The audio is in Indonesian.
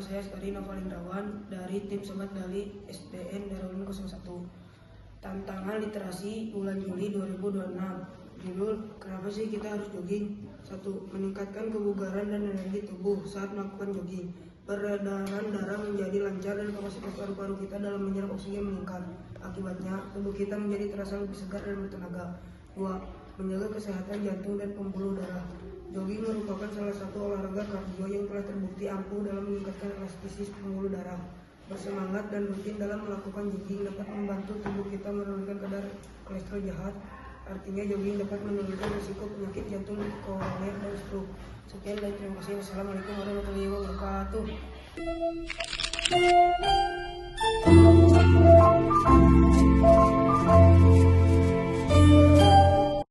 saya Sekari Novalindrawan dari tim Sobat Dali SDN Darulun 01. Tantangan literasi bulan Juli 2026. Judul, kenapa sih kita harus jogging? 1. Meningkatkan kebugaran dan energi tubuh saat melakukan jogging. Peredaran darah menjadi lancar dan kapasitas paru-paru kita dalam menyerap oksigen meningkat. Akibatnya, tubuh kita menjadi terasa lebih segar dan bertenaga. 2. Menjaga kesehatan jantung dan pembuluh darah. Jogging merupakan salah satu olahraga kardio yang telah terbukti ampuh dalam meningkatkan elastisitas pembuluh darah. Bersemangat dan rutin dalam melakukan jogging dapat membantu tubuh kita menurunkan kadar kolesterol jahat. Artinya jogging dapat menurunkan risiko penyakit jantung, koroner, dan stroke. Sekian dan terima kasih. Wassalamualaikum warahmatullahi wabarakatuh.